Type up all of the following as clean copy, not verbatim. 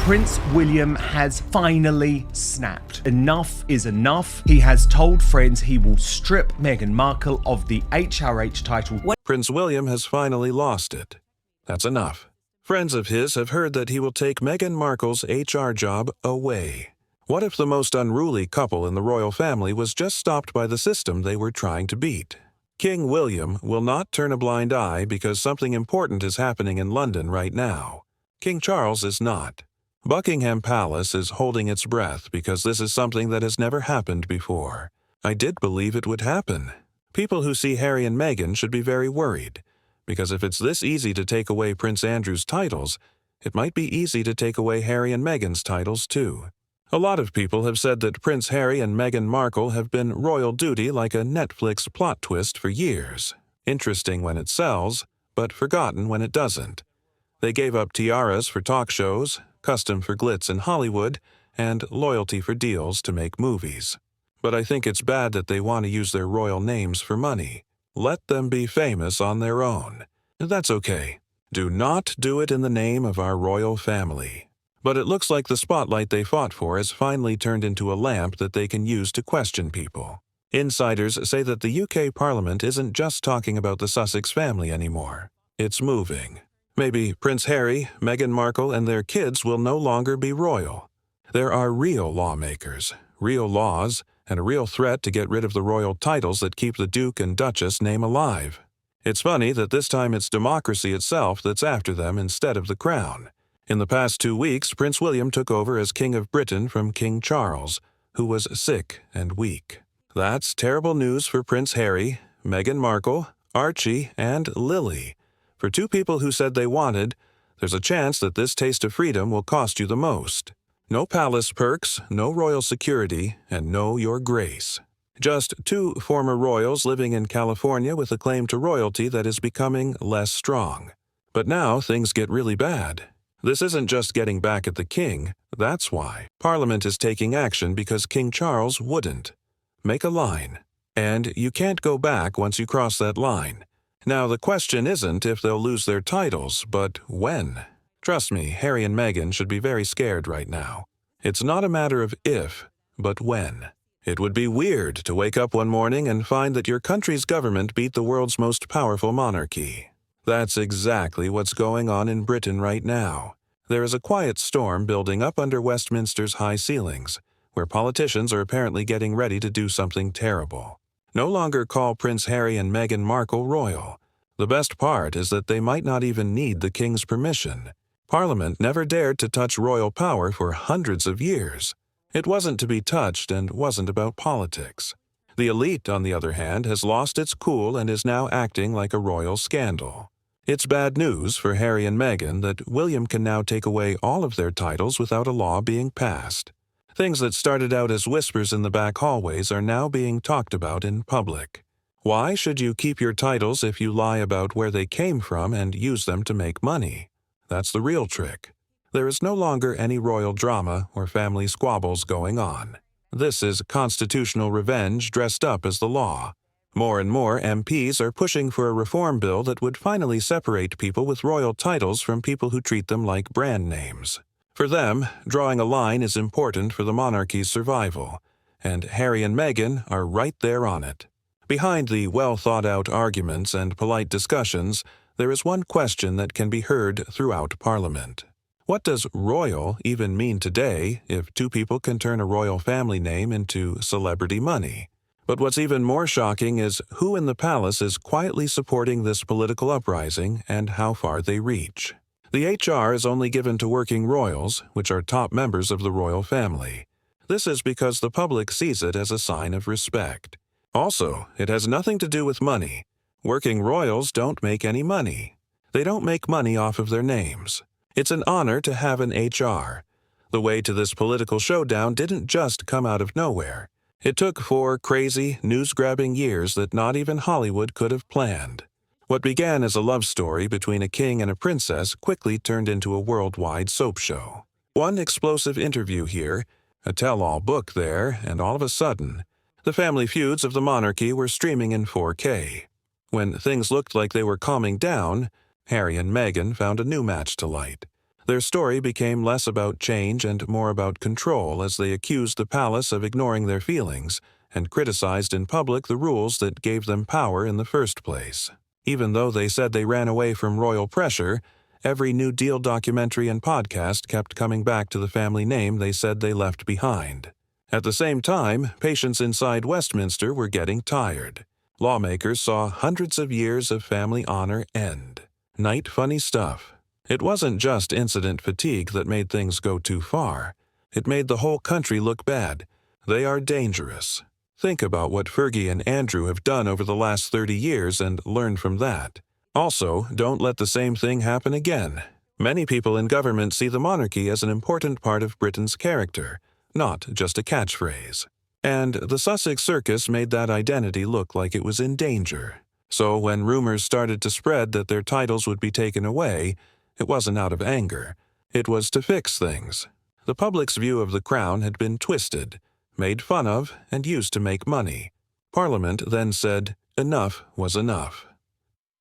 Prince William has finally snapped. Enough is enough. He has told friends he will strip Meghan Markle of the HRH title. Prince William has finally lost it. That's enough. Friends of his have heard that he will take Meghan Markle's HR job away. What if the most unruly couple in the royal family was just stopped by the system they were trying to beat? King William will not turn a blind eye because something important is happening in London right now. King Charles is not. Buckingham Palace is holding its breath because this is something that has never happened before. I did believe it would happen. People who see Harry and Meghan should be very worried, because if it's this easy to take away Prince Andrew's titles, it might be easy to take away Harry and Meghan's titles too. A lot of people have said that Prince Harry and Meghan Markle have been royal duty like a Netflix plot twist for years. Interesting when it sells, but forgotten when it doesn't. They gave up tiaras for talk shows, custom for glitz in Hollywood, and loyalty for deals to make movies. But I think it's bad that they want to use their royal names for money. Let them be famous on their own. That's okay. Do not do it in the name of our royal family. But it looks like the spotlight they fought for has finally turned into a lamp that they can use to question people. Insiders say that the UK Parliament isn't just talking about the Sussex family anymore. It's moving. Maybe Prince Harry, Meghan Markle, and their kids will no longer be royal. There are real lawmakers, real laws, and a real threat to get rid of the royal titles that keep the Duke and Duchess name alive. It's funny that this time it's democracy itself that's after them instead of the crown. In the past 2 weeks, Prince William took over as King of Britain from King Charles, who was sick and weak. That's terrible news for Prince Harry, Meghan Markle, Archie, and Lily. For two people who said they wanted, there's a chance that this taste of freedom will cost you the most. No palace perks, no royal security, and no your grace. Just two former royals living in California with a claim to royalty that is becoming less strong. But now things get really bad. This isn't just getting back at the king, that's why. Parliament is taking action because King Charles wouldn't. Make a line. And you can't go back once you cross that line. Now the question isn't if they'll lose their titles, but when. Trust me, Harry and Meghan should be very scared right now. It's not a matter of if, but when. It would be weird to wake up one morning and find that your country's government beat the world's most powerful monarchy. That's exactly what's going on in Britain right now. There is a quiet storm building up under Westminster's high ceilings, where politicians are apparently getting ready to do something terrible. No longer call Prince Harry and Meghan Markle royal. The best part is that they might not even need the king's permission. Parliament never dared to touch royal power for hundreds of years. It wasn't to be touched and wasn't about politics. The elite, on the other hand, has lost its cool and is now acting like a royal scandal. It's bad news for Harry and Meghan that William can now take away all of their titles without a law being passed. Things that started out as whispers in the back hallways are now being talked about in public. Why should you keep your titles if you lie about where they came from and use them to make money? That's the real trick. There is no longer any royal drama or family squabbles going on. This is constitutional revenge dressed up as the law. More and more MPs are pushing for a reform bill that would finally separate people with royal titles from people who treat them like brand names. For them, drawing a line is important for the monarchy's survival, and Harry and Meghan are right there on it. Behind the well-thought-out arguments and polite discussions, there is one question that can be heard throughout Parliament. What does royal even mean today if two people can turn a royal family name into celebrity money? But what's even more shocking is who in the palace is quietly supporting this political uprising and how far they reach. The HR is only given to working royals, which are top members of the royal family. This is because the public sees it as a sign of respect. Also, it has nothing to do with money. Working royals don't make any money. They don't make money off of their names. It's an honor to have an HR. The way to this political showdown didn't just come out of nowhere. It took 4 crazy, news-grabbing years that not even Hollywood could have planned. What began as a love story between a king and a princess quickly turned into a worldwide soap show. One explosive interview here, a tell-all book there, and all of a sudden, the family feuds of the monarchy were streaming in 4K. When things looked like they were calming down, Harry and Meghan found a new match to light. Their story became less about change and more about control as they accused the palace of ignoring their feelings and criticized in public the rules that gave them power in the first place. Even though they said they ran away from royal pressure, every New Deal documentary and podcast kept coming back to the family name they said they left behind. At the same time, patients inside Westminster were getting tired. Lawmakers saw hundreds of years of family honor end. Night funny stuff. It wasn't just incident fatigue that made things go too far. It made the whole country look bad. They are dangerous. Think about what Fergie and Andrew have done over the last 30 years and learn from that. Also, don't let the same thing happen again. Many people in government see the monarchy as an important part of Britain's character, not just a catchphrase. And the Sussex Circus made that identity look like it was in danger. So when rumors started to spread that their titles would be taken away, it wasn't out of anger. It was to fix things. The public's view of the crown had been twisted, made fun of, and used to make money. Parliament then said, enough was enough.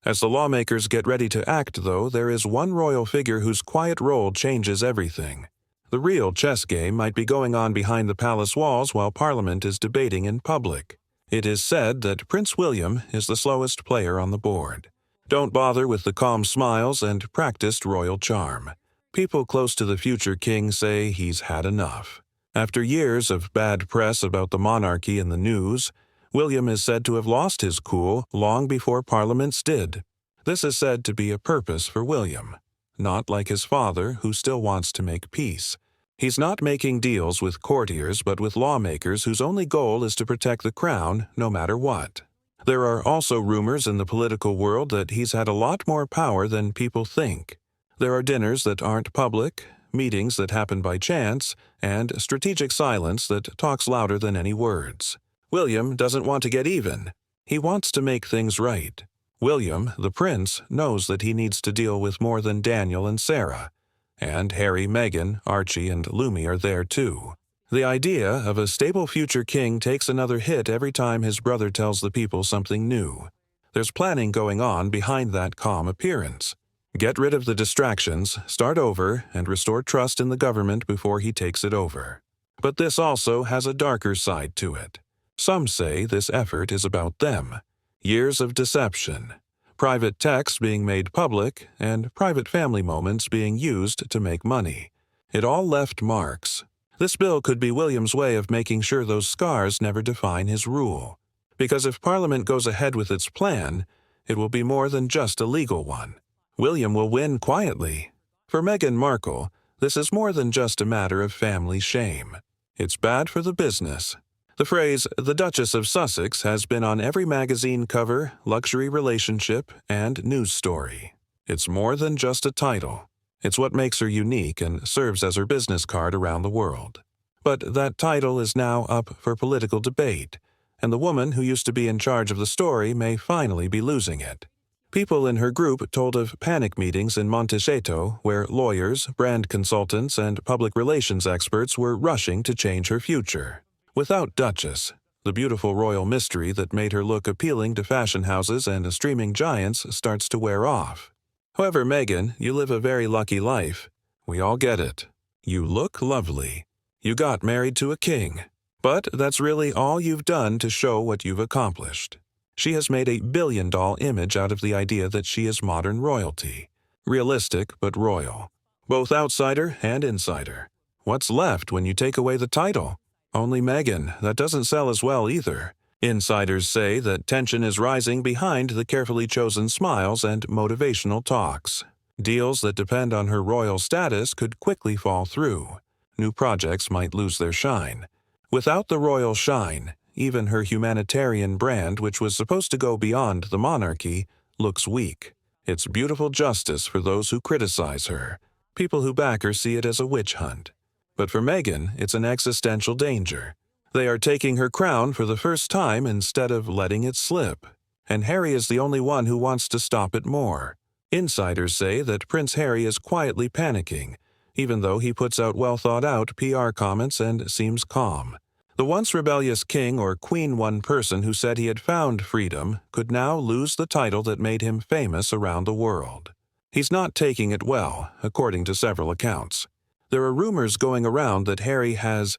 As the lawmakers get ready to act, though, there is one royal figure whose quiet role changes everything. The real chess game might be going on behind the palace walls while Parliament is debating in public. It is said that Prince William is the slowest player on the board. Don't bother with the calm smiles and practiced royal charm. People close to the future king say he's had enough. After years of bad press about the monarchy in the news, William is said to have lost his cool long before Parliament's did. This is said to be a purpose for William, not like his father, who still wants to make peace. He's not making deals with courtiers but with lawmakers whose only goal is to protect the crown no matter what. There are also rumors in the political world that he's had a lot more power than people think. There are dinners that aren't public, meetings that happen by chance, and strategic silence that talks louder than any words. William doesn't want to get even. He wants to make things right. William, the prince, knows that he needs to deal with more than Daniel and Sarah. And Harry, Meghan, Archie, and Lumi are there too. The idea of a stable future king takes another hit every time his brother tells the people something new. There's planning going on behind that calm appearance. Get rid of the distractions, start over, and restore trust in the government before he takes it over. But this also has a darker side to it. Some say this effort is about them. Years of deception, private texts being made public, and private family moments being used to make money. It all left marks. This bill could be William's way of making sure those scars never define his rule. Because if Parliament goes ahead with its plan, it will be more than just a legal one. William will win quietly. For Meghan Markle, this is more than just a matter of family shame. It's bad for the business. The phrase, the Duchess of Sussex, has been on every magazine cover, luxury relationship, and news story. It's more than just a title. It's what makes her unique and serves as her business card around the world. But that title is now up for political debate, and the woman who used to be in charge of the story may finally be losing it. People in her group told of panic meetings in Montecito where lawyers, brand consultants, and public relations experts were rushing to change her future. Without Duchess, the beautiful royal mystery that made her look appealing to fashion houses and streaming giants starts to wear off. However, Meghan, you live a very lucky life. We all get it. You look lovely. You got married to a king. But that's really all you've done to show what you've accomplished. She has made a billion-dollar image out of the idea that she is modern royalty. Realistic, but royal. Both outsider and insider. What's left when you take away the title? Only Meghan. That doesn't sell as well either. Insiders say that tension is rising behind the carefully chosen smiles and motivational talks. Deals that depend on her royal status could quickly fall through. New projects might lose their shine. Without the royal shine, even her humanitarian brand, which was supposed to go beyond the monarchy, looks weak. It's beautiful justice for those who criticize her. People who back her see it as a witch hunt. But for Meghan, it's an existential danger. They are taking her crown for the first time instead of letting it slip. And Harry is the only one who wants to stop it more. Insiders say that Prince Harry is quietly panicking, even though he puts out well-thought-out PR comments and seems calm. The once rebellious king or queen one person who said he had found freedom could now lose the title that made him famous around the world. He's not taking it well, according to several accounts. There are rumors going around that Harry has